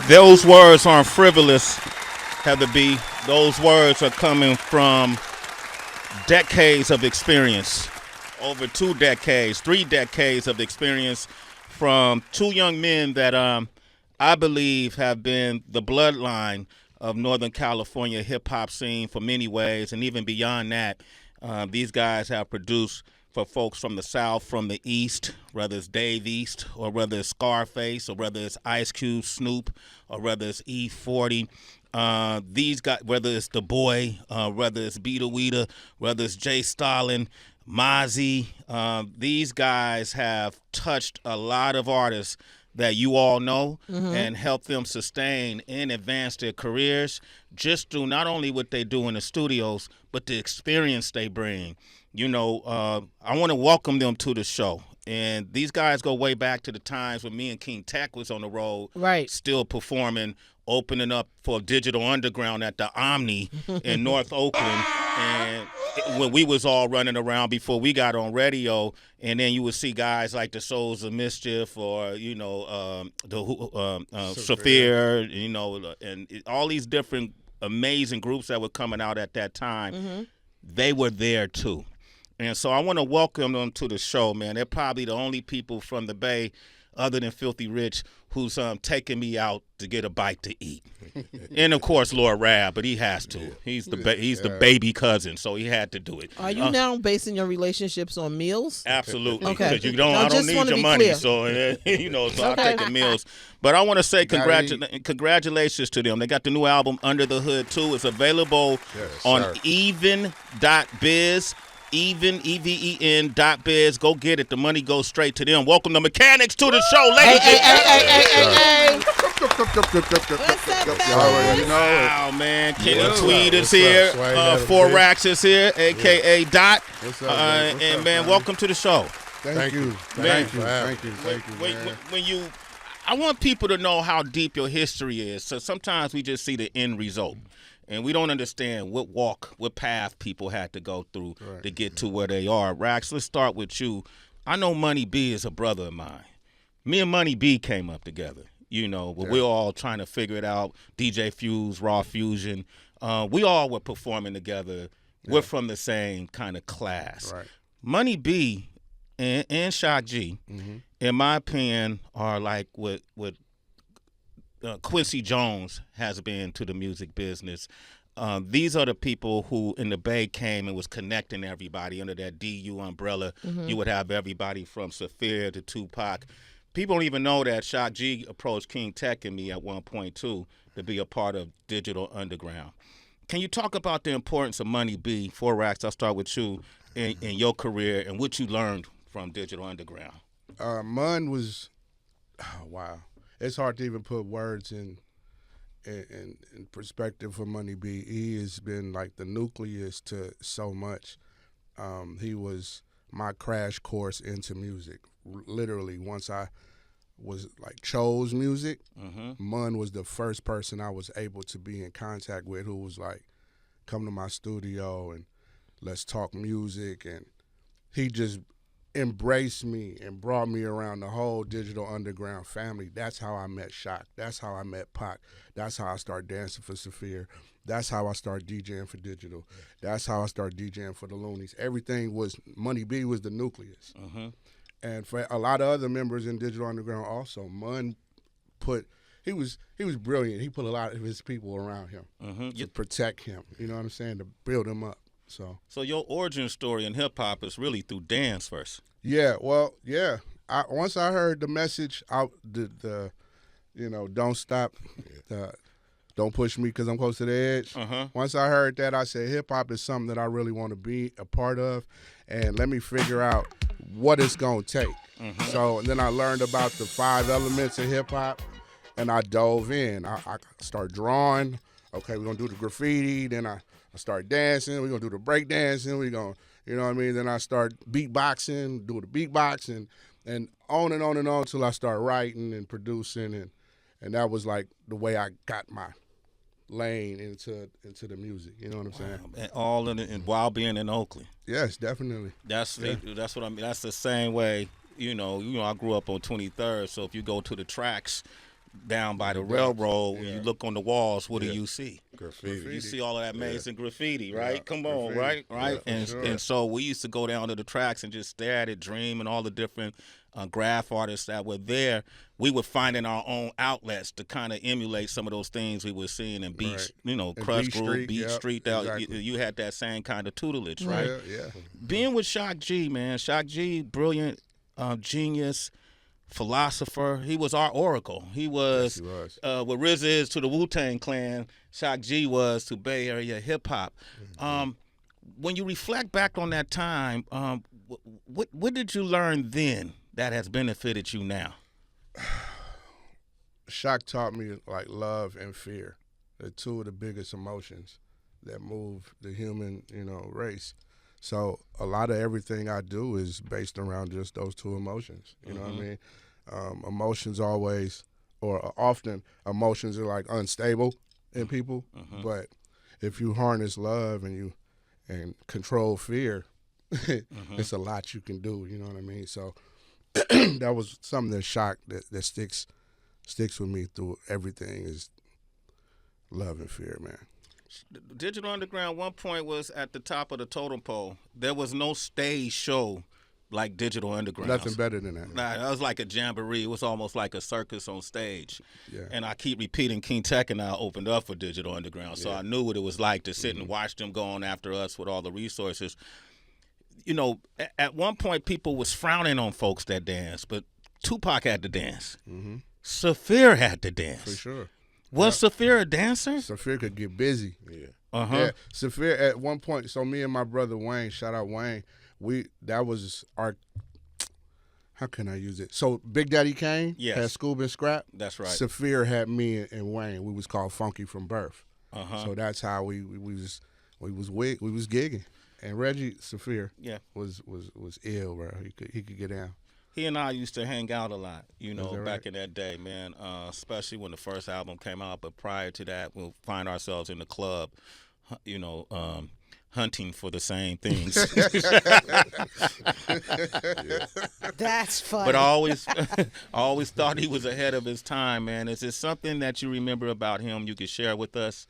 Those words aren't frivolous, Heather B. Those words are coming from decades of experience, over 2 decades, 3 decades of experience from 2 young men that I believe have been the bloodline of Northern California hip-hop scene for many ways, and even beyond that. These guys have produced for folks from the South, from the East, whether it's Dave East, or whether it's Scarface, or whether it's Ice Cube, Snoop, or whether it's E40. These guys, whether it's The Boy, whether it's Beata Weeda, whether it's Jay Stalin, Mozzie, these guys have touched a lot of artists that you all know and help them sustain and advance their careers just through not only what they do in the studios, but the experience they bring. You know, I want to welcome them to the show. And these guys go way back to the times when me and King Tech was on the road, right, still performing, opening up for Digital Underground at the Omni in North Oakland. And when we was all running around before we got on radio, and then you would see guys like the Souls of Mischief or, you know, Saphir, you know, and all these different amazing groups that were coming out at that time. They were there too. And so I want to welcome them to the show, man. They're probably the only people from the Bay, other than Filthy Rich, who's taking me out to get a bite to eat. And of course, Lord Rab, but he has to. He's the baby cousin, so he had to do it. Are you now basing your relationships on meals? Absolutely. Okay. Because I don't need your money, clear. So you know, so okay. I'll take the meals. But I want to say congratulations to them. They got the new album Under the Hood too. It's available on Even.biz. Even, even.biz. Go get it. The money goes straight to them. Welcome the Mekanix to the show, ladies. Hey. What's up, fellas? Wow, man. Tweed is here. 4 Racks is here, a.k.a. Dot. What's up, man? And, man, welcome to the show. Thank you. Thank you, man. When I want people to know how deep your history is. So sometimes we just see the end result. And we don't understand what path people had to go through to get to where they are. Rax, let's start with you. I know Money B is a brother of mine. Me and Money B came up together, you know, but we're all trying to figure it out. DJ Fuse, Raw Fusion. We all were performing together. Yeah. We're from the same kind of class. Right. Money B and Shock G, in my opinion, are like what Quincy Jones has been to the music business. These are the people who in the Bay came and was connecting everybody under that DU umbrella. You would have everybody from Saphir to Tupac. People don't even know that Shock G approached King Tech and me at one point too to be a part of Digital Underground. Can you talk about the importance of Money B, 4 Racks, I'll start with you, in your career and what you learned from Digital Underground? Mun was, wow. It's hard to even put words in perspective for Money B. He has been like the nucleus to so much. He was my crash course into music. Literally, once I was like chose music, Mun was the first person I was able to be in contact with who was like, come to my studio and let's talk music. And he just embraced me and brought me around the whole Digital Underground family. That's how I met Shock. That's how I met Pac. That's how I started dancing for Saphir. That's how I started DJing for Digital. That's how I started DJing for the Loonies. Everything was, Money B was the nucleus. And for a lot of other members in Digital Underground also, Mun he was brilliant. He put a lot of his people around him to protect him, you know what I'm saying, to build him up. So your origin story in hip hop is really through dance first. Yeah, well, yeah. Once I heard the message, the don't stop, don't push me because I'm close to the edge. Once I heard that, I said hip hop is something that I really want to be a part of, and let me figure out what it's gonna take. So and then I learned about the 5 elements of hip hop, and I dove in. I started drawing. Okay, we're gonna do the graffiti. Then I start dancing. We're going to do the break dancing. We're going to, you know what I mean? Then I start beatboxing, do the beatboxing, and on and on and on until I start writing and producing. And that was like the way I got my lane into the music. You know what I'm saying? And all in and while being in Oakland. Yes, definitely. That's what I mean. That's the same way, you know, I grew up on 23rd. So if you go to the tracks, down by the railroad, when Yeah. you look on the walls, what do Yeah. you see? Graffiti. You see all of that amazing graffiti, right? Yeah, Come on, graffiti. right? Yeah, for sure. And so we used to go down to the tracks and just stare at it, dream, and all the different graph artists that were there. We were finding our own outlets to kind of emulate some of those things we were seeing in Beat, Right. you know, And Crush Beat Group, Street, Beat yep, Street. exactly. You had that same kind of tutelage, right? Yeah. Being with Shock G, man, Shock G, brilliant, genius, philosopher. He was our oracle. He was, Yes, he was. what Riz is to the Wu-Tang Clan, Shock G was to Bay Area hip-hop. When you reflect back on that time, what did you learn then that has benefited you now? Shock taught me like love and fear. They're two of the biggest emotions that move the human, race. So a lot of everything I do is based around just those two emotions. You know what I mean? Emotions always, or often, emotions are like unstable in people. But if you harness love and control fear, it's a lot you can do. You know what I mean? So that was something that Shock that sticks with me through everything is love and fear, man. Digital Underground, one point, was at the top of the totem pole. There was no stage show like Digital Underground. Nothing better than that. Nah, that was like a jamboree. It was almost like a circus on stage. Yeah. And I keep repeating, King Tech and I opened up for Digital Underground, so I knew what it was like to sit and watch them going after us with all the resources. You know, at one point, people was frowning on folks that dance, but Tupac had to dance. Saphir had to dance. For sure. Was Saphir a dancer? Saphir could get busy. Yeah. Yeah, Saphir at one point. So me and my brother Wayne, shout out Wayne. That was our. How can I use it? So Big Daddy Kane had Scoob and Scrap. That's right. Saphir had me and Wayne. We was called Funky from birth. So that's how we was gigging. And Reggie Saphir was ill, bro. He could get down. He and I used to hang out a lot, that back right? in that day, man, especially when the first album came out. But prior to that, we'll find ourselves in the club, hunting for the same things. That's funny. But I always thought he was ahead of his time, man. Is there something that you remember about him you could share with us?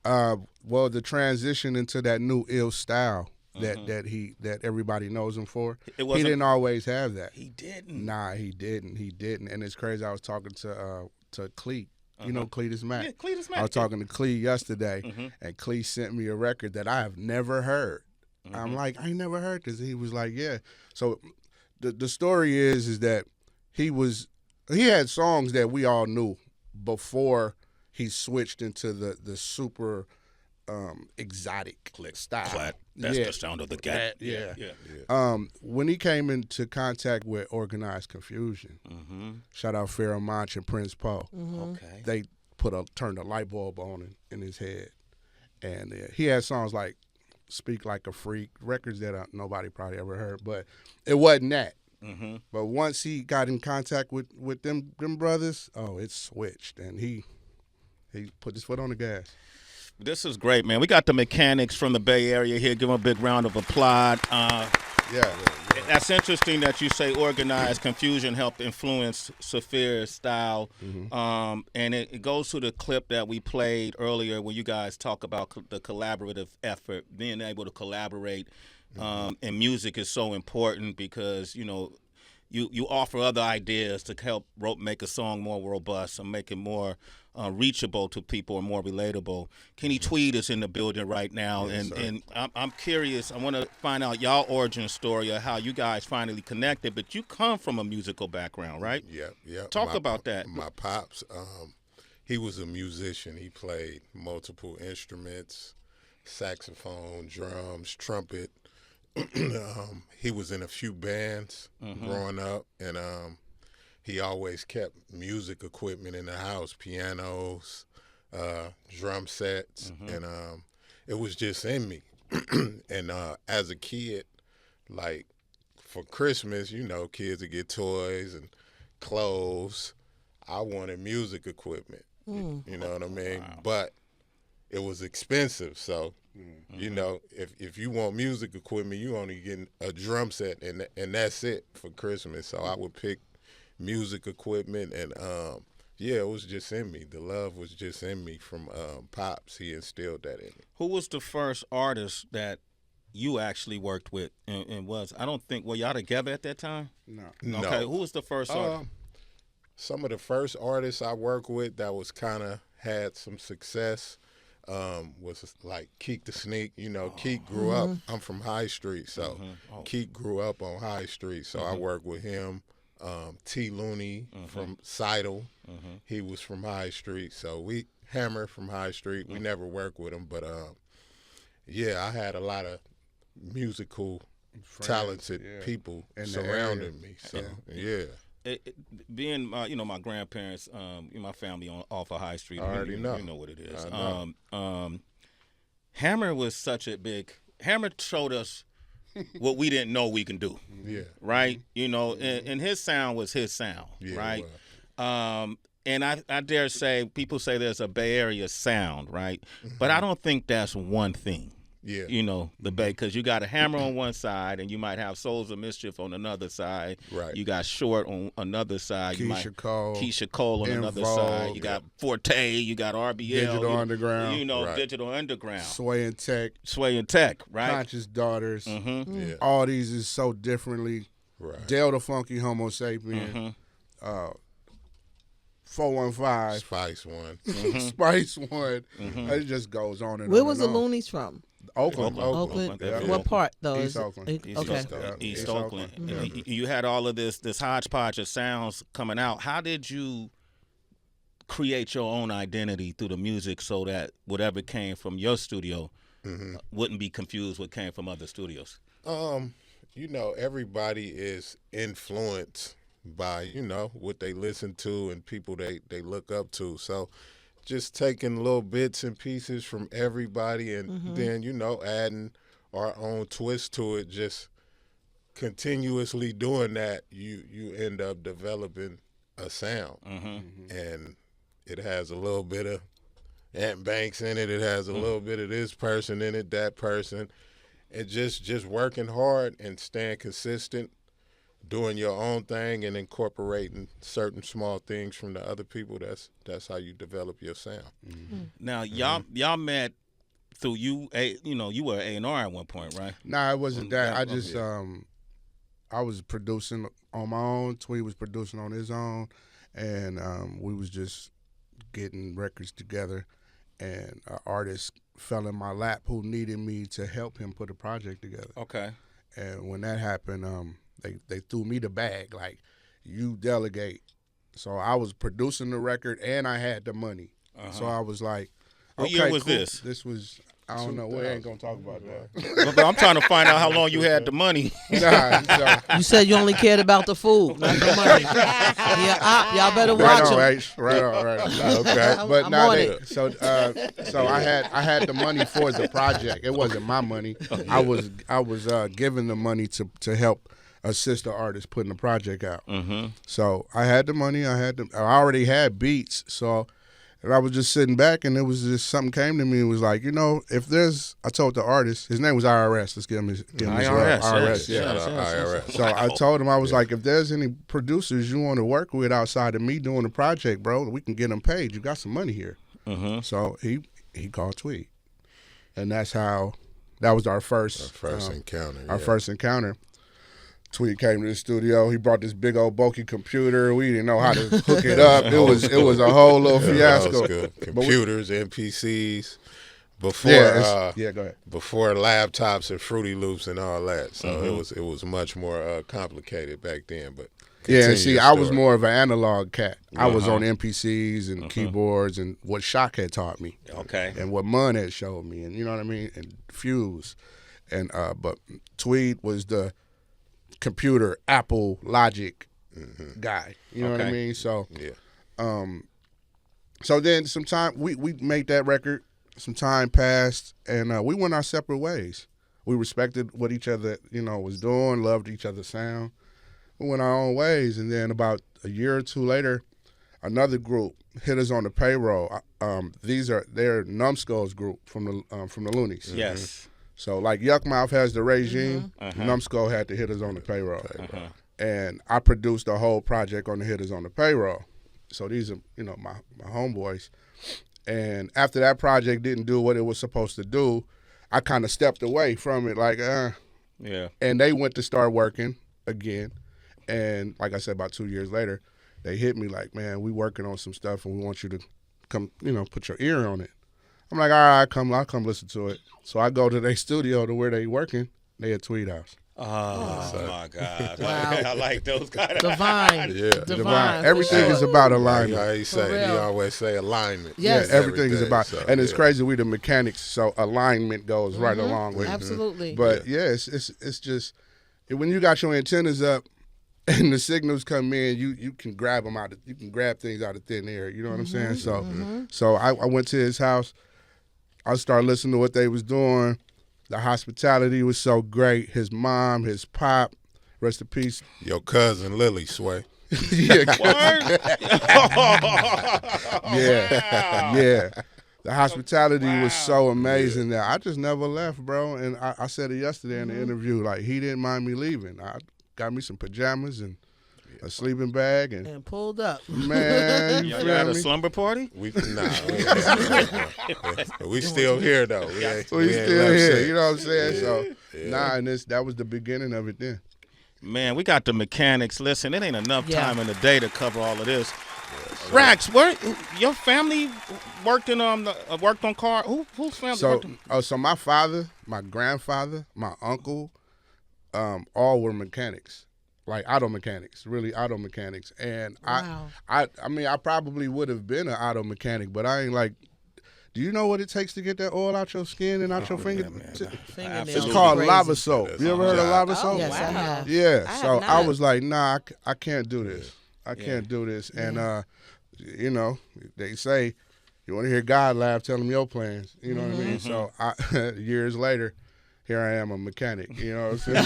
Well, the transition into that new ill style that everybody knows him for. He didn't always have that. He didn't. Nah, he didn't. And it's crazy. I was talking to Cleet. You know Cletus Mack? Yeah, Cletus Mack. I was talking to Cleet yesterday, and Cleet sent me a record that I have never heard. I'm like, I ain't never heard this. He was like, yeah. So the story is that he had songs that we all knew before he switched into the super exotic style. That's the sound of the cat. Yeah. When he came into contact with Organized Confusion, shout out Pharaoh Monch and Prince Poe. Okay. They turned a light bulb on in his head, and he had songs like "Speak Like a Freak," records that nobody probably ever heard, but it wasn't that. But once he got in contact with them brothers, it switched, and he put his foot on the gas. This is great, man. We got the Mekanix from the Bay Area here. Give them a big round of applause. That's interesting that you say Organized Confusion helped influence Saphir's style. And it goes to the clip that we played earlier where you guys talk about the collaborative effort, being able to collaborate. And music is so important because, you offer other ideas to help make a song more robust and make it more reachable to people and more relatable. Kenny Tweed is in the building right now, and I'm curious. I want to find out y'all origin story of how you guys finally connected. But you come from a musical background, right? Yeah. Talk about that. My pops, he was a musician. He played multiple instruments, saxophone, drums, trumpet. He was in a few bands growing up, and he always kept music equipment in the house, pianos, drum sets, and it was just in me. And as a kid, like for Christmas, kids would get toys and clothes. I wanted music equipment, you know what I mean? Wow. But it was expensive, so if you want music equipment, you only getting a drum set, and that's it for Christmas. So I would pick music equipment and Yeah, it was just in me. The love was just in me from Pops. He instilled that in me. Who was the first artist that you actually worked with and was? I don't think, were y'all together at that time? No. Okay, who was the first artist? Some of the first artists I worked with that was kind of had some success was like Keek the Sneak. You know, Keek grew up. I'm from High Street, so Keek grew up on High Street, so I worked with him. T. Looney from Seidel, he was from High Street, so we Hammer from High Street. We never worked with him, but yeah, I had a lot of musical, talented people surrounding me. So yeah. Being my grandparents, my family off of High Street. I already know. You know what it is. Hammer was such a big. Hammer showed us what we didn't know we can do. Yeah. Right. And his sound was his sound. Yeah, right. And I dare say people say there's a Bay Area sound, right? But I don't think that's one thing. Yeah. The Bay, because you got a Hammer on one side and you might have Souls of Mischief on another side. Right. You got Short on another side. Keisha Cole on another side. You got Forte. You got RBL. Digital Underground. Right. Digital Underground. Sway and Tech, right? Conscious Daughters. Yeah. All these is so differently. Right. Del the Funky Homo Sapien. 415. Spice One. Spice One. It just goes on and Where on. was and the on. Loonies from? Oakland. Yeah. What part though? East Oakland. East Oakland. You had all of this hodgepodge of sounds coming out. How did you create your own identity through the music so that whatever came from your studio wouldn't be confused with what came from other studios? Everybody is influenced by, what they listen to and people they look up to. So just taking little bits and pieces from everybody and then, adding our own twist to it, just continuously doing that, you end up developing a sound. And it has a little bit of Ant Banks in it. It has a little bit of this person in it, that person. And just working hard and staying consistent, doing your own thing and incorporating certain small things from the other people. That's how you develop your sound. Now y'all met through you were A&R at one point, right? Nah, it wasn't that. I just I was producing on my own. Tweed was producing on his own, and we was just getting records together. And an artist fell in my lap who needed me to help him put a project together. Okay. And when that happened, they threw me the bag, like, you delegate. So I was producing the record and I had the money. So I was like, what year was this? This was, I don't know. We ain't going to talk about that. But I'm trying to find out how long you had the money. You said you only cared about the food, not the money. Y'all better watch him. Right on. Okay. But so I had the money for the project. It wasn't my money. I was given the money to help assist the artist putting the project out. So I had the money. I already had beats. So. And I was just sitting back, and it was just something came to me and was like, I told the artist, his name was IRS. Let's give him his IRS. IRS. So I told him, I was like, if there's any producers you want to work with outside of me doing the project, bro, we can get them paid. You got some money here. So he called Tweed, and that was our first encounter. Our first encounter. Tweed came to the studio. He brought this big old bulky computer. We didn't know how to hook it up. It was a whole little fiasco. That was good. Computers, MPCs, before go ahead. Before laptops and Fruity Loops and all that. So it was much more complicated back then. But and see, I was more of an analog cat. I was on MPCs and keyboards and what Shock had taught me. Okay. And what Mun had showed me, and you know what I mean, and Fuse, and but Tweed was the computer, Apple, Logic guy. You know what I mean? So, so then some time, we made that record, some time passed, and we went our separate ways. We respected what each other, was doing, loved each other's sound. We went our own ways, and then about a year or two later, another group hit us on the payroll. They're Numbskull's group from the Loonies. Yes. So like Yuck Mouth has the regime, Numbskull had the hitters on the payroll. And I produced the whole project on the hitters on the payroll. So these are, my homeboys. And after that project didn't do what it was supposed to do, I kind of stepped away from it, like, Yeah. And they went to start working again. And like I said, about 2 years later, they hit me like, man, we working on some stuff and we want you to come, put your ear on it. I'm like, all right, I'll come listen to it. So I go to their studio to where they working. They at Tweed House. Oh my God. Wow. I like those guys. Divine. Yeah. Divine. Everything for is sure. about alignment. Like he say, he real. always say alignment. Yes. Yeah, everything is about, so, and it's yeah. crazy. We the mechanics, so alignment goes right along with it. Absolutely. But it's just when you got your antennas up and the signals come in, you can grab them out. You can grab things out of thin air. You know what I'm saying? So I went to his house. I started listening to what they was doing. The hospitality was so great. His mom, his pop, rest in peace. Your cousin Lily Sway. Yeah, Word? yeah. The hospitality was so amazing that I just never left, bro. And I said it yesterday in the interview. Like, he didn't mind me leaving. I got me some pajamas and a sleeping bag, and pulled up. man, you Y'all feel had a me? slumber party? We we still here though. We We ain't still left here, since. you know what I'm saying? So, Yeah. and that was the beginning of it then. Man, we got the mechanics. Listen, it ain't enough Yeah. time in the day to cover all of this. Rax, where your family worked on car? Whose family worked on? So my father, my grandfather, my uncle, all were mechanics, like auto mechanics, really auto mechanics. And Wow. I mean, I probably would have been an auto mechanic, but I ain't like. Do you know what it takes to get that oil out your skin and out your finger? Fingernails It's are called crazy. lava soap. That's You ever a heard of job. lava Oh, soap? Yes, I have. Yeah. I So have I not. was like, nah, I can't do this. I can't do this. And they say, you want to hear God laugh, tell him your plans. You know what I mean? So years later, here I am, a mechanic. You know what I'm saying?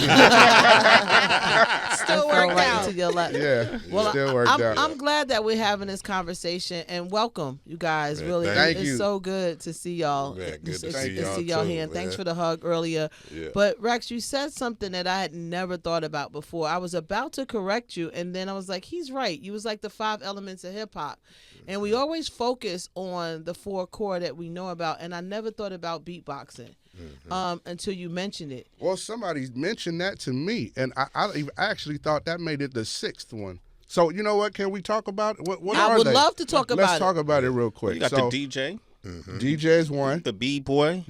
Still Fell worked right out. into your lap. Yeah. Well, still worked out. I'm glad that we're having this conversation, and welcome, you guys. Man, Really, thank it's you. so good to see y'all. Man, good to It's see good y'all see y'all too, here. And thanks man. for the hug earlier. Yeah. But Rex, you said something that I had never thought about before. I was about to correct you, and then I was like, he's right. You was like the 5 elements of hip hop, and we always focus on the 4 core that we know about, and I never thought about beatboxing. Until you mentioned it. Well, somebody mentioned that to me, and I actually thought that made it the 6th one. So you know what? Can we talk about it? What I are would they? love to talk Let's about talk about it real quick. You got so the DJ, DJ is one. the B-boy.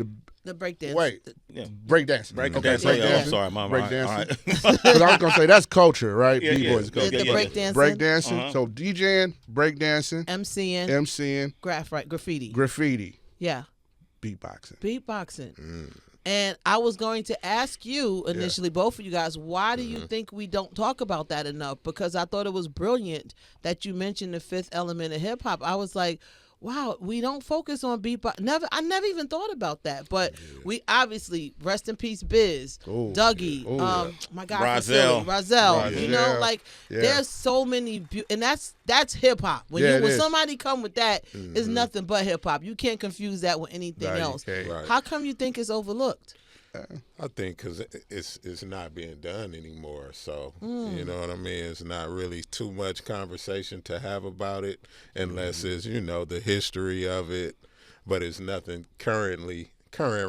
the breakdance. Wait, Yeah. breakdancing. Breakdance. Okay, Oh, breakdancing. I'm sorry, Mom. Breakdancing. All right. Because I was gonna say that's culture, right? Yeah, yeah. B-boys Yeah, culture. The yeah. breakdancing. Breakdancing. So DJing, breakdancing, MCing. MCing, Graffiti. graffiti, Yeah. beatboxing. Beatboxing. And I was going to ask you initially, both of you guys, why do you think we don't talk about that enough? Because I thought it was brilliant that you mentioned the 5th element of hip hop. I was like, wow, we don't focus on beatbox. I never even thought about that. But we obviously, rest in peace, Biz, Ooh, Dougie, yeah. my guy Rozelle. from Philly, Rozelle. You know, Rozelle. like Yeah. there's so many, and that's hip hop. When Yeah, it when is. somebody come with that, it's nothing but hip hop. You can't confuse that with anything Right, you else. can't. Right. How come you think it's overlooked? I think because it's not being done anymore. So you know what I mean. It's not really too much conversation to have about it, unless it's the history of it. But it's nothing current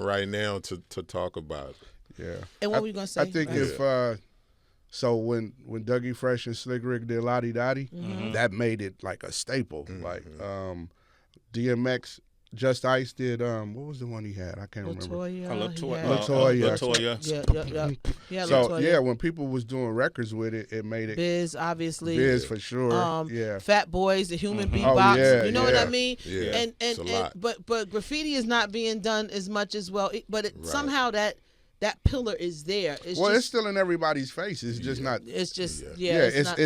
right now to talk about. Yeah. And what were you gonna say? I think Right. if so when Dougie Fresh and Slick Rick did Lottie Dottie, that made it like a staple. Like DMX, Just Ice did what was the one he had? I can't remember. Latoya. Latoya. Latoya. Yeah, So Latoya. yeah, when people was doing records with it, it made it Biz, obviously. Biz for sure. Yeah. Fat Boys, the Human Beatbox. yeah, you know what I yeah. mean? Yeah, And it's a lot. but graffiti is not being done as much as well. But somehow that pillar is there. It's Well, just, it's still in everybody's face. It's just not. It's just Yeah, it's not,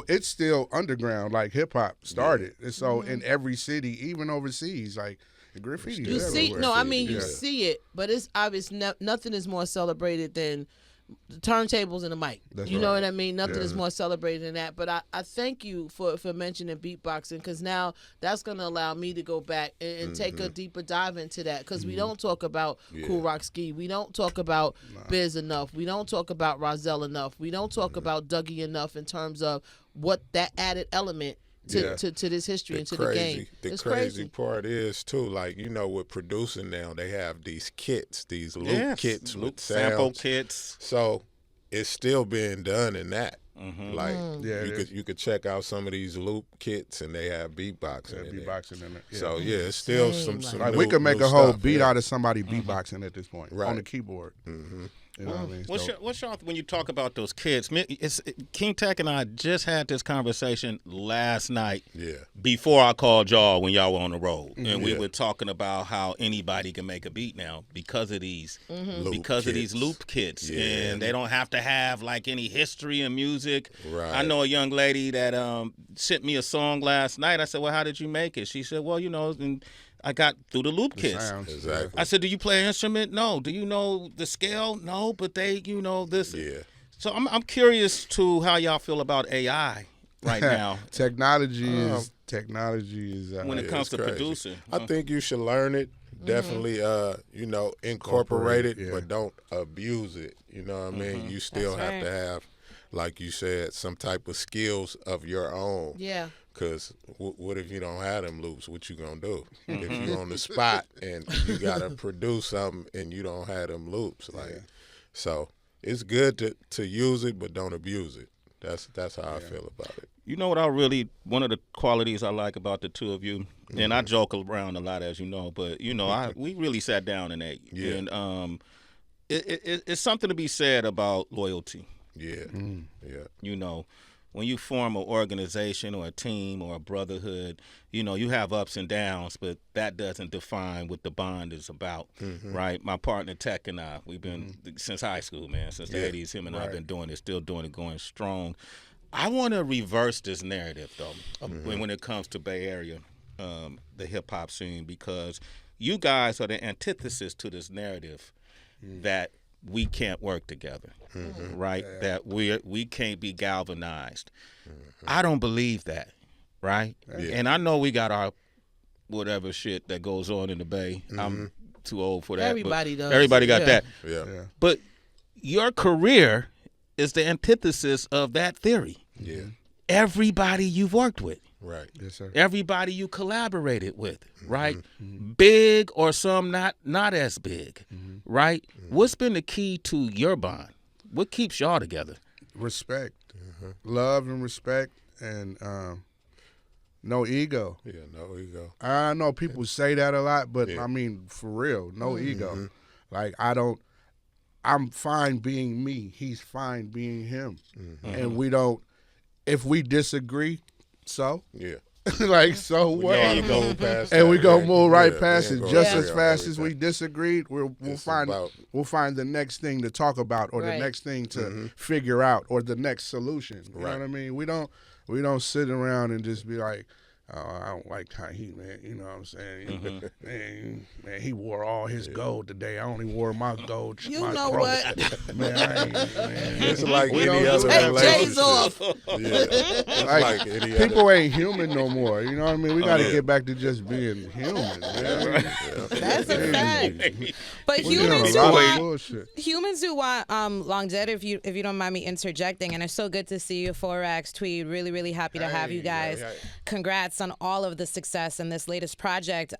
it's still underground like hip hop started. And so in every city, even overseas, like graffiti. you is see. everywhere. No, I mean you Yeah. see it, but it's obvious. Nothing is more celebrated than the turntables and the mic. That's You know right. what I mean? Nothing Yeah. is more celebrated than that. But I thank you for mentioning beatboxing, because now that's going to allow me to go back and take a deeper dive into that, because we don't talk about Cool Rock Ski. We don't talk about Biz enough. We don't talk about Rozelle enough. We don't talk about Dougie enough in terms of what that added element to this history and to the game. The It's crazy part is too, like, you know, with producing now, they have these kits, these loop kits with sample sounds. kits. So it's still being done in that. Like Yeah, you could check out some of these loop kits and they have beatboxing. in there. beatboxing in it. Yeah. So yeah, it's still some like new, we could make new a whole stuff, beat yeah. out of somebody beatboxing at this point Right. on the keyboard. You know what I mean? What's your when you talk about those kids? King Tech and I just had this conversation last night. Yeah. Before I called y'all when y'all were on the road, and we Yeah. were talking about how anybody can make a beat now because of these Loop loop kits, Yeah. and they don't have to have like any history in music. Right. I know a young lady that sent me a song last night. I said, "Well, how did you make it?" She said, "Well, you know, and I got through the loop kits." Sounds. Exactly. I said, "Do you play an instrument?" "No." "Do you know the scale?" "No." But they, you know, this. Yeah. So I'm curious to how y'all feel about AI right now Technology is when it Yeah, comes it's to crazy. producing. I think you should learn it. Definitely, you know, incorporate it, yeah. but don't abuse it. You know what I mean? You still That's have to have, like you said, some type of skills of your own. Yeah. Because what if you don't have them loops? What you gonna do? If you on the spot and you gotta produce something and you don't have them loops, like, so it's good to use it, but don't abuse it. That's how I feel about it. You know what one of the qualities I like about the two of you, and I joke around a lot, as you know, but you know, we really sat down and ate, Yeah. and it's something to be said about loyalty. Yeah, yeah, You know, when you form an organization or a team or a brotherhood, you know, you have ups and downs, but that doesn't define what the bond is about, right? My partner Tech and I, we've been since high school, man, since the 80s. Him and I have been doing it, still doing it, going strong. I want to reverse this narrative, though, when it comes to Bay Area, the hip hop scene, because you guys are the antithesis to this narrative that we can't work together, right? That we can't be galvanized. I don't believe that, right? And I know we got our whatever shit that goes on in the Bay. I'm too old for that. but Everybody does. Everybody got Yeah. that. yeah, But your career is the antithesis of that theory. yeah. Everybody you've worked with, Right. Yes, sir. everybody you collaborated with, right? Big or some not as big, right? What's been the key to your bond? What keeps y'all together? Respect, love, and respect, and no ego. Yeah, no ego. I know people say that a lot, but Yeah. I mean, for real, no ego. Like, I'm fine being me. He's fine being him. And we don't, if we disagree, so? Yeah. Like, so what? Yeah, you go past And that, we gonna right? move right Yeah, past we it. ain't Just gonna as agree on fast as we everything. disagreed, we'll It's find about- the next thing to talk about, or Right. the next thing to figure out, or the next solution. You know Right. what I mean? We don't sit around and just be like, "Oh, I don't like how he, man." You know what I'm saying? Man, he wore all his gold today. I only wore my gold. You my know throat. what? Man, I ain't, man. It's like We any don't other take relationship. J's off. Yeah, it's Like, like any people other. ain't human no more. You know what I mean? We got to yeah. get back to just being human, man. That's a fact. But We doing humans a do lot of want bullshit. longevity. If you don't mind me interjecting, and it's so good to see you, Forax, Tweed. Really, really happy to have you guys. Congrats on all of the success in this latest project.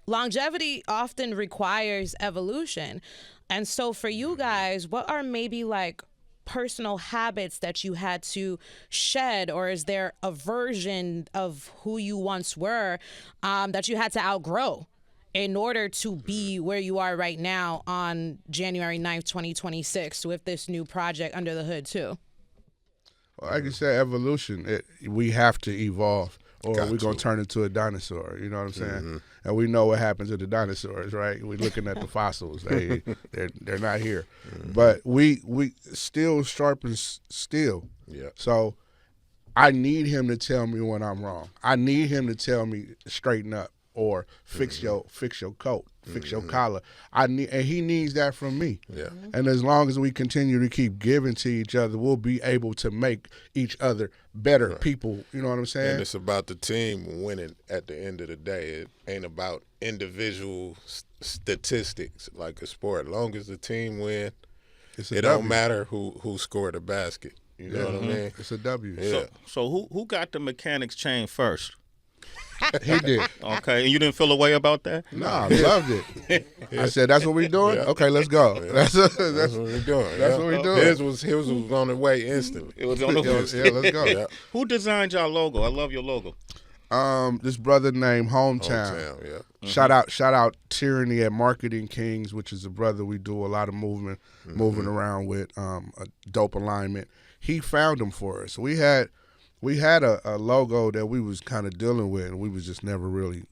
Longevity often requires evolution, and so for you guys, what are maybe like personal habits that you had to shed, or is there a version of who you once were that you had to outgrow in order to be where you are right now on January 9th, 2026 with this new project under the hood too? Like you said, evolution. We have to evolve, or Got we're gonna to. turn into a dinosaur. You know what I'm saying? And we know what happens to the dinosaurs, right? We're looking at the fossils. They're not here, but we still sharpen steel. Yeah. So I need him to tell me when I'm wrong. I need him to tell me straighten up, or fix your coat, fix your collar. And he needs that from me. Yeah. And as long as we continue to keep giving to each other, we'll be able to make each other better people. You know what I'm saying? And it's about the team winning at the end of the day. It ain't about individual statistics like a sport. As long as the team win, It's a it don't W. matter who scored the basket. You know what I mean? It's a W. Yeah. So who got the Mekanix chain first? He did. Okay, and you didn't feel a way about that? No, I loved it. I said, "That's what we doing? Yeah. Okay, let's go." Yeah. That's what we're doing. That's what we doing. His was on the way instantly. It was on the list. Yeah, let's go. Yeah. Who designed y'all logo? I love your logo. This brother named Hometown. Yeah. Shout out Tyranny at Marketing Kings, which is a brother we do a lot of moving around with, a dope alignment. He found them for us. We had a logo that we was kind of dealing with, and we was just never really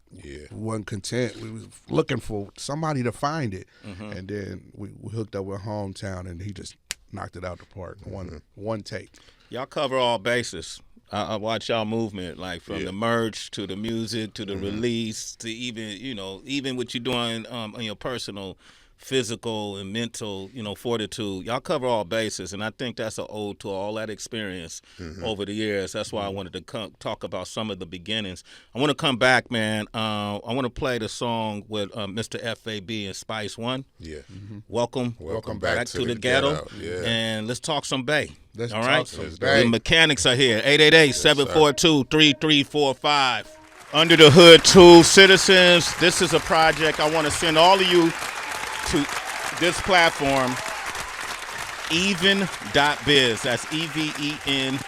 wasn't content. We was looking for somebody to find it, and then we hooked up with Hometown, and he just knocked it out the park. One take. Y'all cover all bases. I watch y'all movement, like from the merch to the music to the release to even what you're doing on your personal, physical and mental, fortitude. Y'all cover all bases, and I think that's an ode to all that experience over the years. That's why I wanted to talk about some of the beginnings. I want to come back, man. I want to play the song with Mr. F.A.B. and Spice One. Yeah. Welcome back to the ghetto. Yeah. And let's talk some Bay. Let's all talk right? some The Bay. mechanics are here. 888-742-3345. Under the Hood 2 citizens, this is a project I want to send all of you to this platform, even.biz. That's even.biz.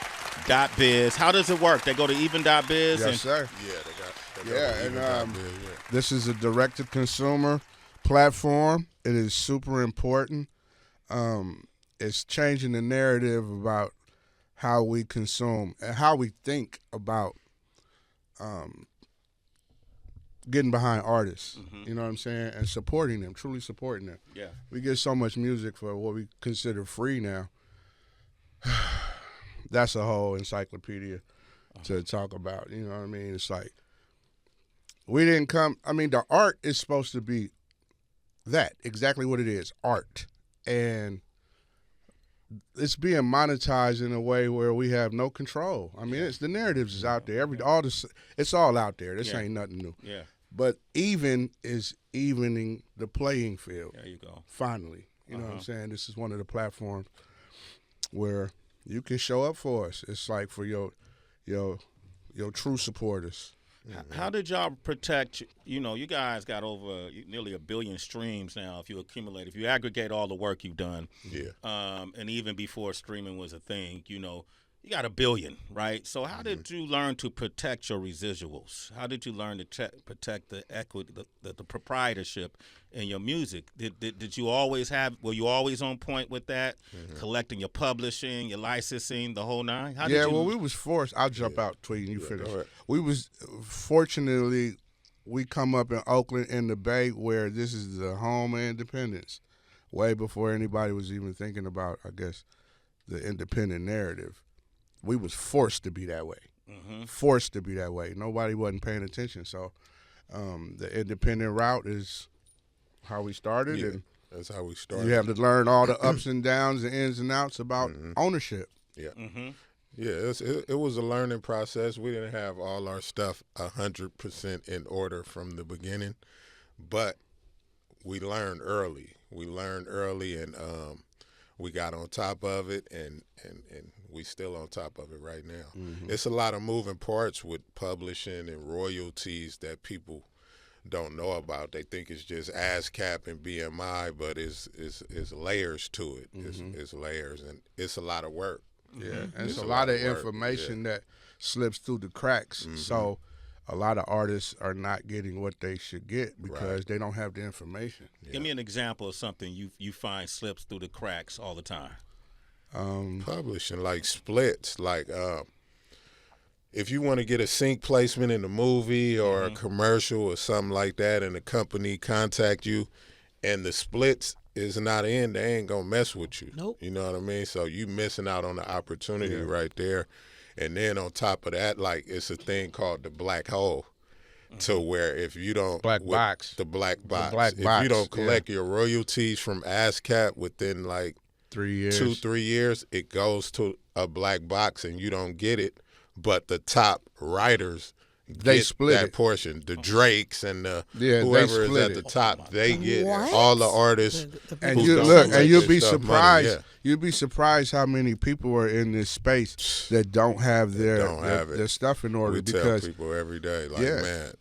How does it work? They go to even.biz? Yes, sir. Yeah, they got Yeah, this is a direct-to-consumer platform. It is super important. It's changing the narrative about how we consume and how we think about getting behind artists. You know what I'm saying? And supporting them, truly supporting them. Yeah. We get so much music for what we consider free now. That's a whole encyclopedia to talk about. You know what I mean? It's like the art is supposed to be that, exactly what it is, art. And it's being monetized in a way where we have no control. I mean, the narratives is out there. It's all out there. This ain't nothing new. Yeah. But even is evening the playing field. There you go. Finally. You know what I'm saying? This is one of the platforms where you can show up for us. It's like for your true supporters. How did y'all protect, you guys got over nearly 1 billion streams now if you aggregate all the work you've done. Yeah. And even before streaming was a thing, you got 1 billion, right? So how did you learn to protect your residuals? How did you learn to protect the equity, the proprietorship in your music? Did you always were you always on point with that? Collecting your publishing, your licensing, the whole nine? Well, we was forced. I'll jump out, Tweed, and you finish. Fortunately, we come up in Oakland in the Bay where this is the home of independence, way before anybody was even thinking about, I guess, the independent narrative. We was forced to be that way. Forced to be that way. Nobody wasn't paying attention. So the independent route is how we started. Yeah, and that's how we started. you have to learn all the ups and downs and ins and outs about ownership. Yeah. Yeah, it was a learning process. We didn't have all our stuff 100% in order from the beginning, but we learned early. And we got on top of it, and we still on top of it right now. It's a lot of moving parts with publishing and royalties that people don't know about. They think it's just ASCAP and BMI, but it's layers to it. It's layers, and it's a lot of work. Yeah, and it's a lot of information that slips through the cracks. So a lot of artists are not getting what they should get because they don't have the information. Give me an example of something you find slips through the cracks all the time. Publishing, like splits, like if you want to get a sync placement in a movie or a commercial or something like that, and the company contact you, and the splits is not in, they ain't gonna mess with you. Nope. You know what I mean? So you missing out on the opportunity right there. And then on top of that, like, it's a thing called the black hole. To where if you don't Black box. The black box. If box, you don't collect your royalties from ASCAP within like 3 years. 2-3 years, it goes to a black box and you don't get it. But the top writers They split that it. portion. The Drakes and the Yeah, whoever is split at it. the top, they get What? all the artists. And who you don't look, make and you'll this be stuff money, surprised. yeah. You'll be surprised how many people are in this space that don't have their stuff in order. We because tell people every day, like, Yeah. man,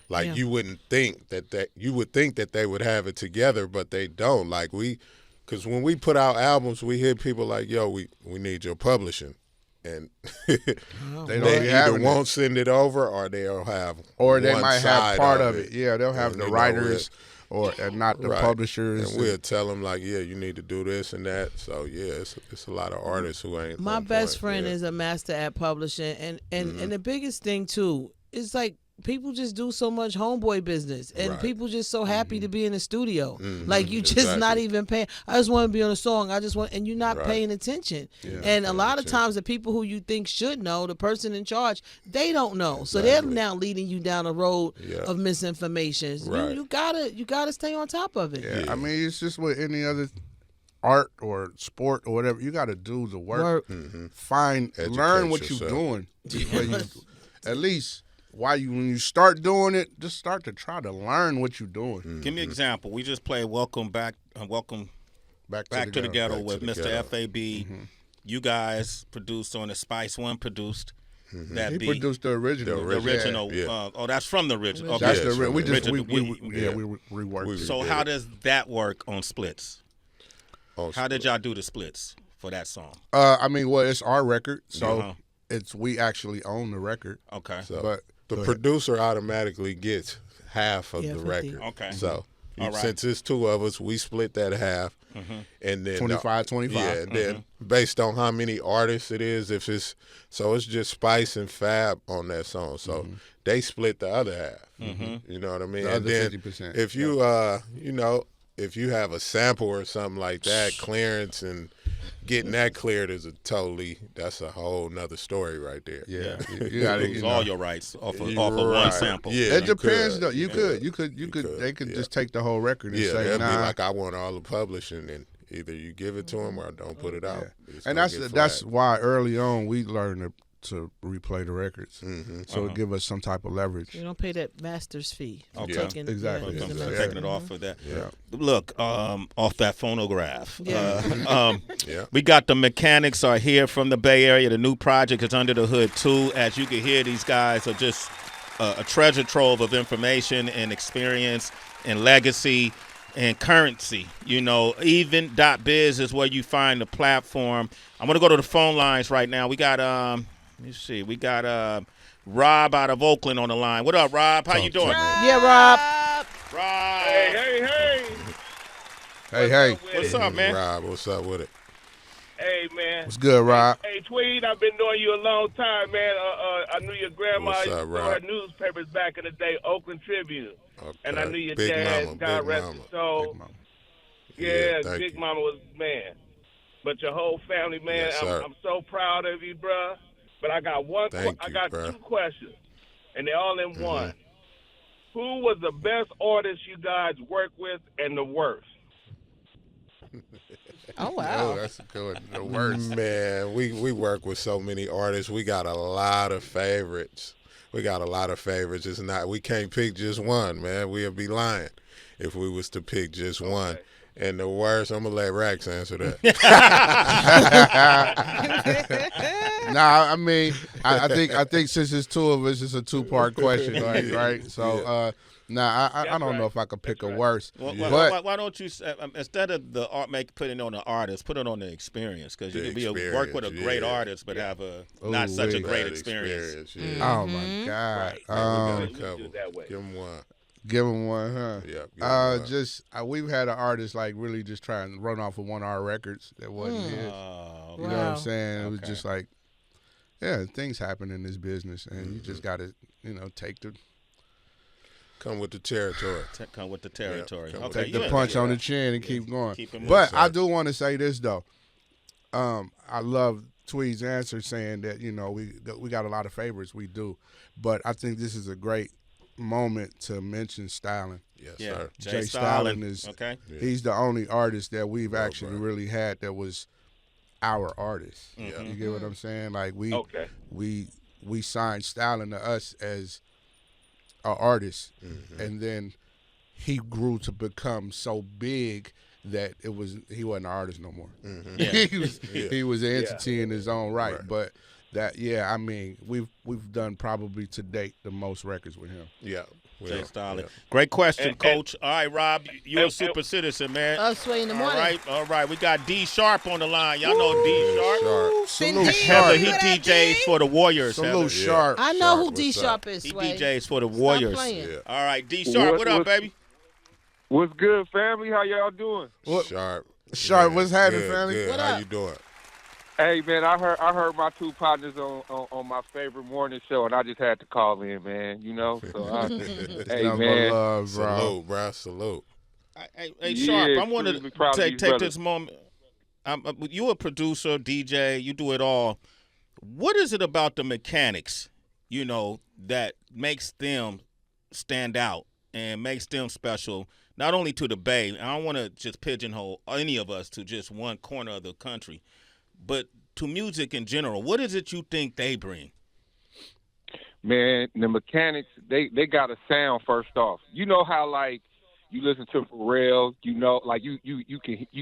like Yeah. you wouldn't think that you would think that they would have it together, but they don't. Like because when we put out albums, we hear people like, yo, we need your publishing. And they they don't be either having it. won't send it over or they'll have Or they one might have side part of it. it. Yeah, they'll have And, the you know, writers and not the right. publishers. And we'll tell them like, yeah, you need to do this and that. So yeah, it's a lot of artists who ain't. My on best point. friend Yeah. is a master at publishing, and the biggest thing too is like people just do so much homeboy business, and Right. people just so happy to be in the studio. Like you just not Exactly. even paying. I just want to be on a song. I just want, and you're not Right. paying attention. Yeah, And a paying lot of attention. times, the people who you think should know, the person in charge, they don't know. So they're Exactly. now leading you down a road Yeah. of misinformation. Right. You gotta stay on top of it. Yeah, I mean, it's just with any other art or sport or whatever. You got to do the work. Learn what you're yourself. doing. Before you- at least when you start doing it, just start to try to learn what you're doing. Give me an example. We just played Welcome Back Back to the Ghetto Back with to the Mr. Ghetto. F.A.B. You guys produced on the Spice One produced that He beat. produced the original. The original. Yeah. That's from the original. Okay. That's Yeah, the we it's just from we the- reworked it. So did how it. does that work on splits? On How did y'all do the splits for that song? I mean, well, it's our record, so Uh-huh. we actually own the record. Okay. So But the go ahead. producer automatically gets half of Yeah, the 50. record. Okay. So All right. since it's two of us, we split that half, and then 25-25. Yeah, and then based on how many artists it is, if it's just Spice and Fab on that song, so they split the other half. You know what I mean? The and other then 50%. if you if you have a sample or something like that, clearance and getting that cleared that's a whole nother story right there. Yeah, You you got lose to. all your rights off of one Right. sample. Yeah, It you depends, could. though. You Yeah. could. They could yeah. just take the whole record and Yeah, say, they'll be nah. like, I want all the publishing, and either you give it to them or don't put it out. It's And gonna that's get that's flagged. why early on we learned to replay the records, so Uh-huh. it give us some type of leverage. You don't pay that master's fee. for Okay. taking- Exactly. yeah, I'm the taking master. it off for that. Yeah. Look, off that phonograph. Yeah. Yeah. We got the Mechanics are here from the Bay Area. The new project is Under the Hood too. As you can hear, these guys are just a treasure trove of information and experience and legacy and currency. You know, Ev.biz is where you find the platform. I'm gonna go to the phone lines right now. We got let me see. We got Rob out of Oakland on the line. What up, Rob? How you doing? Yeah, Rob. Rob. Hey, What's up, man? Rob, what's up with it? Hey, man. what's good, Rob? Hey, Tweed, I've been knowing you a long time, man. I knew your grandma What's used up, to Rob? her newspapers back in the day, Oakland Tribune. Okay. And I knew your Big dad, Mama, God Big rest Mama. his soul. Big Mama. Yeah, thank Big you. Mama was, man. But your whole family, man, Yes, sir. I'm so proud of you, bruh. But I got Thank I you, got bruh. two questions, and they're all in one. Who was the best artist you guys worked with and the worst? Oh wow. Oh, that's a good one. The worst. Man, we work with so many artists. We got a lot of favorites. It's not, we can't pick just one, man. We'd be lying if we was to pick just one. And the worst, I'm gonna let Rax answer that. Nah, I mean, I think since it's two of us, it's a two-part question, right? So, I don't know if I could pick a worse. Well, why don't you instead of the art putting it on the artist, put it on the experience? Because you The can work with a experience, great yeah. artist, but have not such a Ooh-wee. great Bad experience. Yeah. Oh my God. Right. Couple. that way. Give him one. Give him one, huh? Yeah. give him one. We've had an artist like really just try and run off of one of our records that wasn't his. You know what Wow. I'm saying? It was Okay. just like, yeah, things happen in this business, and you just got to, take the Come with the territory. Come with the territory. come with Okay, take you the ain't- punch on the chin and keep going. Keep it But moving. I do want to say this though. I love Tweed's answer saying that we got a lot of favorites. We do, but I think this is a great moment to mention Styling. Yes, Yeah, sir. Jay Styling Styling is okay. he's the only artist that we've actually bro. really had that was our artist. Mm-hmm. Yeah. You get what I'm saying? Like Okay. we signed Styling to us as an artist, and then he grew to become so big that he wasn't an artist no more. He was an entity in his own right. But I mean, we've done probably to date the most records with him. Yeah. Stiles. Great question, Coach. All right, Rob, you're a super citizen, man. Sway in the morning. All right. We got DSharp on the line. Y'all know DSharp. Salute Heather, Sharp. he DJs for the Warriors. Salute Sharp. I know who DSharp is, He Sway. DJs for the Warriors. playing. Yeah. All right, DSharp, what up, baby? What's good, family? How y'all doing? Sharp. Sharp, what's happening, family? Good. What How up? you doing? Hey, man, I heard my two partners on my favorite morning show, and I just had to call in, man. You know, so hey, Nothing but man, love, bro. Salute, bro. Salute. Hey, Sharp, I want extremely to proud of take you, brother. this moment. You a producer, DJ, you do it all. What is it about the mechanics, that makes them stand out and makes them special, not only to the Bay? I don't want to just pigeonhole any of us to just one corner of the country, but to music in general. What is it you think they bring? Man, the mechanics, they got a sound first off. You know how, like, you listen to Pharrell, like you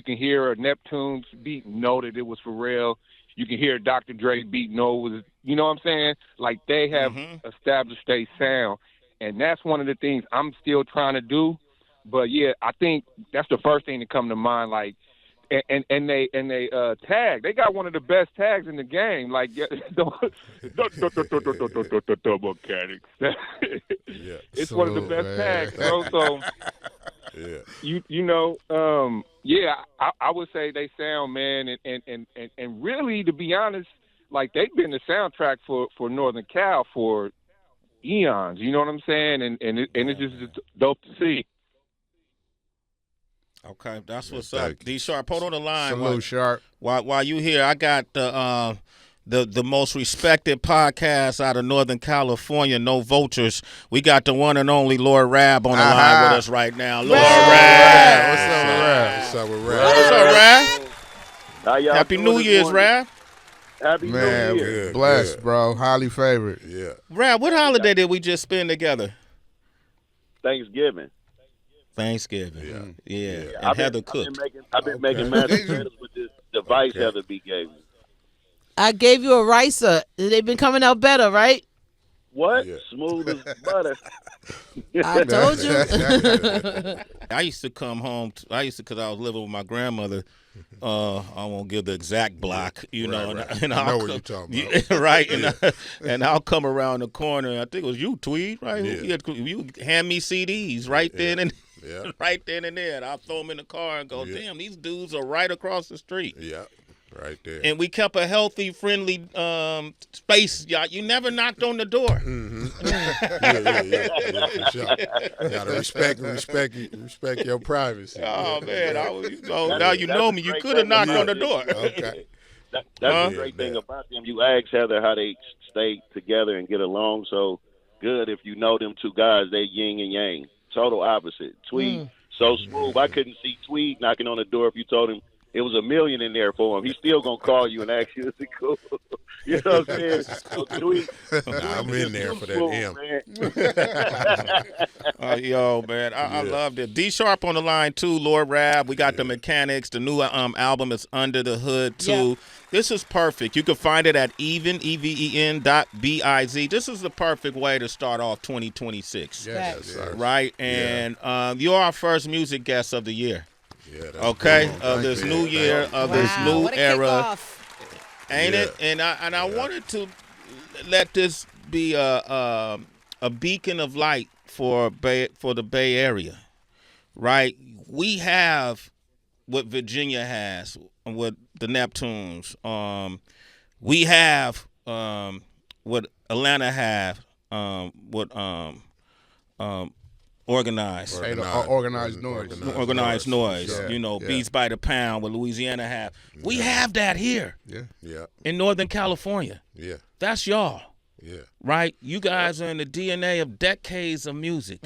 can hear a Neptune's beat and know that it was Pharrell. You can hear a Dr. Dre beat and know it was, you know what I'm saying? Like, they have established a sound, and that's one of the things I'm still trying to do. But yeah, I think that's the first thing that come to mind. Like, and they tag. They got one of the best tags in the game. Like, the mechanics. It's one of the best tags, bro. So I would say they sound, man, and really, to be honest, like, they've been the soundtrack for Northern Cal for eons. You know what I'm saying? And it's just dope to see. Okay, that's what's up. DSharp, hold on the line. Salute, Sharp. While you here, I got the most respected podcast out of Northern California, No Vultures. We got the one and only Lord Rab on the line with us right now. Lord Rab. What's up with Rab? What's up with Rab? What's up, Rab? How y'all Happy doing New this Year's, morning? Rab. Happy Man, New Year. blessed, bro. Highly favored. Yeah. Rab, what holiday did we just spend together? Thanksgiving. Thanksgiving. Yeah. And I've Heather been cooked. making massachusetts with this device Heather.biz gave me. I gave you a ricer. They've been coming out better, right? What? Yeah. Smooth as butter. I told you. I used to come home. Because I was living with my grandmother. I won't give the exact block, Right. and I I'll know what you're talking about. right, and I'll come around the corner. I think it was you, Tweed, right? Yeah. You hand me CDs right then and Yeah. right then and there, and I'll throw them in the car and go, damn, these dudes are right across the street. Yeah. Right there. And we kept a healthy, friendly space, y'all. You never knocked on the door. Yeah, for sure. You gotta respect your privacy. Oh man, now you know me. You could have knocked on the door. Okay. That's the great thing about them. You ask Heather how they stay together and get along so good. If you know them two guys, they yin and yang. Total opposite. Tweed, so smooth. I couldn't see Tweed knocking on the door if you told him it was $1 million in there for him. He's still gonna call you and ask you, "Is it cool?" You know what I'm saying? So Tweed, I'm in there for that M. Yo, man, I loved it. DSharp on the line too. Lord Rab, we got the mechanics. The new album is Under the Hood too. Yeah. This is perfect. You can find it at even.biz. This is the perfect way to start off 2026. Yes, sir. Right, and you're our first music guest of the year. Yeah, that's Okay, cool. of this new year, of Wow, this new what a era. kickoff. Ain't it? And I wanted to let this be a beacon of light for the Bay Area, right? We have what Virginia has, what the Neptunes. We have what Atlanta have. What organized. Organized noise. Organized noise. Yeah. Beats by the pound, what Louisiana have. We have that here Yeah. in Northern California. Yeah. That's y'all, Yeah. right? You guys are in the DNA of decades of music.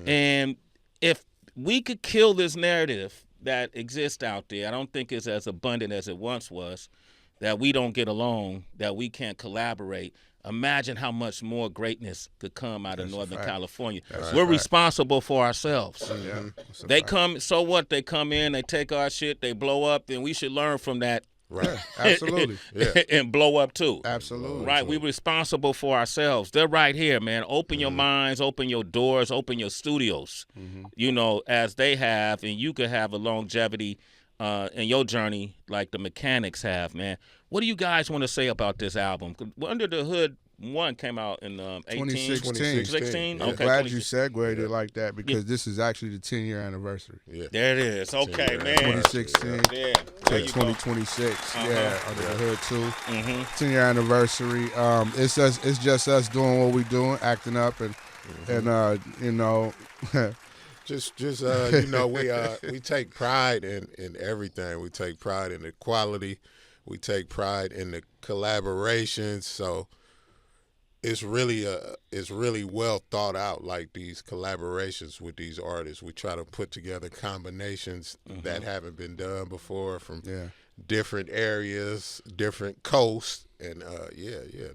And if we could kill this narrative that exists out there, I don't think it's as abundant as it once was, that we don't get along, that we can't collaborate. imagine how much more greatness could come out of Northern California. That's We're a fact. responsible for ourselves. Yeah, that's a They fact. come, so what? They come in, they take our shit, they blow up, then we should learn from that. Right. Absolutely. And blow up too. Absolutely. Right, we're responsible for ourselves. They're right here, man. Open your minds, open your doors, open your studios. You know, as they have, and you could have a longevity in your journey like the Mekanix have, man. What do you guys want to say about this album? Under the Hood 1 came out in 2016. I'm Okay, glad 2016. you segued it like that because this is actually the 10-year anniversary. Yeah. There it is. Okay, 10-year man. 2016 Yeah. There to you go. 2026. Yeah, under the Hood 2. Mm-hmm. 10-year anniversary. It's just us doing what we doing, acting up, and you know. Just you know, we take pride in everything. We take pride in the quality. We take pride in the collaborations. So it's really well thought out. Like these collaborations with these artists, we try to put together combinations that haven't been done before from different areas, different coasts, and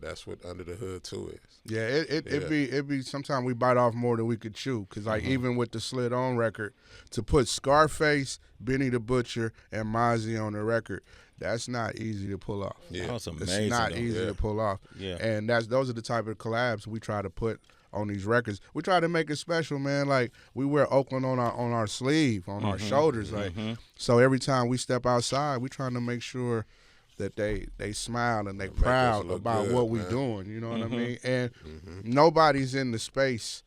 that's what Under the Hood 2 is. Yeah, it be sometimes we bite off more than we could chew. Cause like even with the Slid On record, to put Scarface, Benny the Butcher, and Mozzie on the record, that's not easy to pull off. Yeah. That was amazing. It's not though. easy to pull off. Yeah. And those are the type of collabs we try to put on these records. We try to make it special, man. Like we wear Oakland on our sleeve, on our shoulders. Like so every time we step outside, we trying to make sure that they smile and they proud look about good, what we man. doing. You know what I mean? And nobody's in the space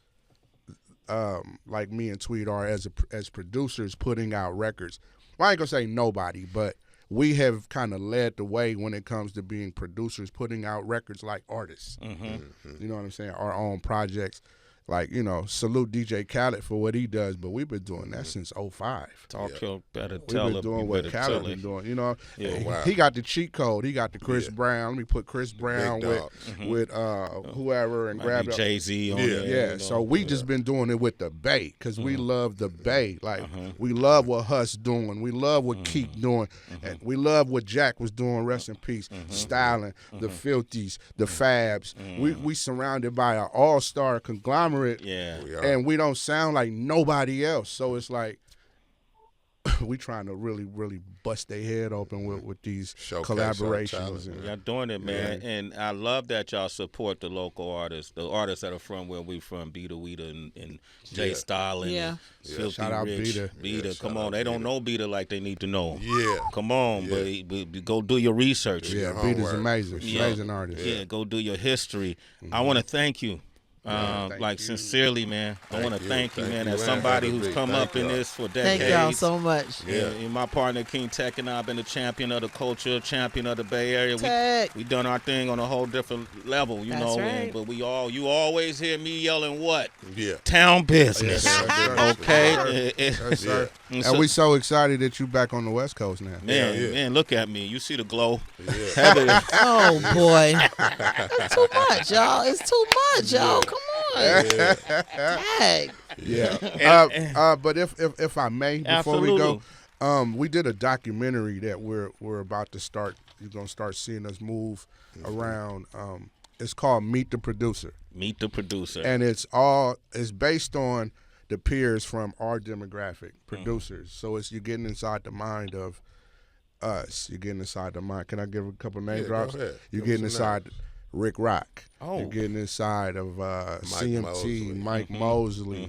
like me and Tweed are as producers putting out records. Well, I ain't gonna say nobody, but we have kind of led the way when it comes to being producers, putting out records like artists. You know what I'm saying? Our own projects. Like, you know, salute DJ Khaled for what he does, but we've been doing that since 05. Talk to better We've tell been him. doing You what better Khaled tell been him. doing. You know, Yeah. Wow. he got the cheat code. He got the Chris Yeah. Brown. Let me put Chris Brown Big with dogs. whoever and grab it. Jay-Z on Yeah. there. Yeah, you know. so we just been doing it with the Bay because we love the Bay. Like we love what Huss doing. We love what Keek doing. And we love what Jack was doing. Rest in peace. Styling, the Filthies, the Fabs. We surrounded by an all-star conglomerate. Yeah. We are. And we don't sound like nobody else. So it's like we trying to really, really bust their head open with these Showcase our collaborations. talent, And, Y'all doing it, man. And I love that y'all support the local artists, the artists that are from where we from, Beta Weeda and Jay Styling. Yeah. Filthy Shout out Rich. Beta. Beta, Yeah, come shout on. out They don't Beta. know Beta like they need to know. Yeah. Come on, but go do your research. yeah, your Beat is homework, amazing. for sure. Amazing artist. Yeah, go do your history. I want to thank you. thank Like you. sincerely, man. I want to thank you, Thank man. you, As man. somebody Thank who's you. come Thank up in y'all. this for decades. Thank y'all so much. Yeah, and my partner King Tech and I have been the champion of the culture, champion of the Bay Area. Tech. We done our thing on a whole different level, you That's know. right. But you always hear me yelling what? Yeah. Town business. Yes, Okay. Yes, sir. And And we so excited that you back on the West Coast now. Man, look at me. You see the glow. Yeah. Heather, Oh boy, it's too much, y'all. It's too much, y'all. Come on, Dang. Yeah. But if I may, before we go, Absolutely. we did a documentary that we're about to start. You're gonna start seeing us move around. It's called Meet the Producer, meet the producer. and it's based on the peers from our demographic, producers. So you're getting inside the mind of us. You're getting inside the mind. Can I give a couple name Yeah, drops? go ahead. You're Give 'em getting some inside Rick Rock. Oh. You're getting inside of CMT, Mosley. Mike Mosley.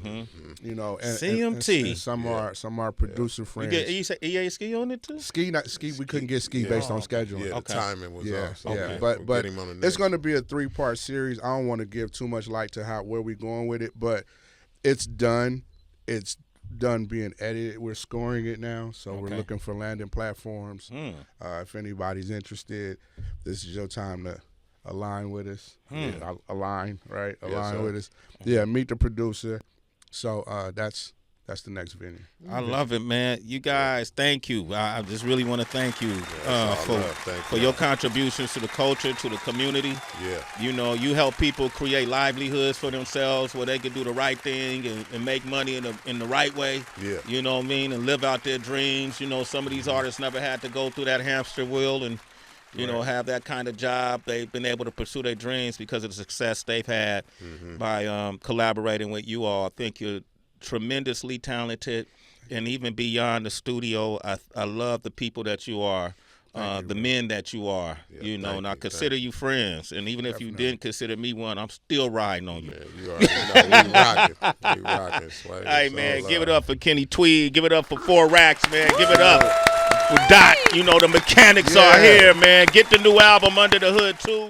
You know, and CMT. and some are producer you friends. get you say EA ski on it too? Ski. We couldn't get Ski based on scheduling. Yeah, Okay. the timing was Yeah, off. So yeah, we'll but get him on the it's next. going to be a 3-part series. I don't want to give too much light to where we going with it, but it's done. It's done being edited. We're scoring it now, so we're Okay. looking for landing platforms. If anybody's interested, this is your time to align with us. Yeah, align, right? Align sir. with us. Yeah, meet the producer. So that's the next venue. I love it, man. You guys, thank you. I just really want to thank you all for love. Thank for you. your contributions to the culture, to the community. Yeah. You know, you help people create livelihoods for themselves where they can do the right thing and make money in the right way. Yeah. You know what I mean? And live out their dreams. You know, some of these artists never had to go through that hamster wheel and you know, have that kind of job. They've been able to pursue their dreams because of the success they've had by collaborating with you all. I think you're tremendously talented, and even beyond the studio, I love the people that you are. The men that you are, you know, and I consider you friends. And even if you didn't consider me one, I'm still riding on you. Man, you already know. We rocking. Sway. Hey, man, give it up for Kenny Tweed. Give it up for 4 Racks, man. Give it up for Dot. You know, the Mechanics are here, man. Get the new album Under the Hood, too.